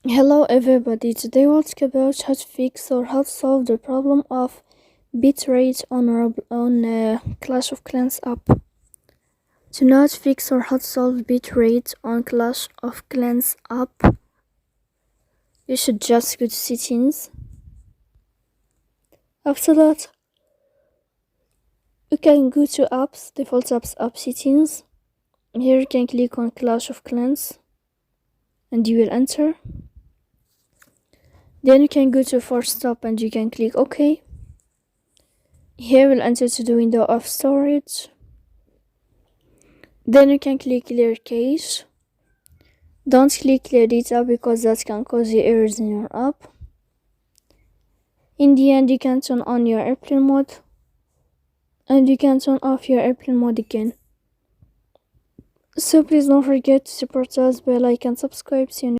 Hello everybody, today we'll talk about how to fix or how to solve the problem of bitrate on Clash of Clans app. To know how to fix or how to solve bitrate on Clash of Clans app, you should just go to settings. After that, you can go to apps, default apps, app settings. Here you can click on Clash of Clans and you will enter. Then you can go to force stop and you can click OK. Here we'll enter to the window of storage. Then you can click clear cache. Don't click clear data because that can cause you errors in your app. In the end, you can turn on your airplane mode and you can turn off your airplane mode again. So please don't forget to support us by like and subscribe. See you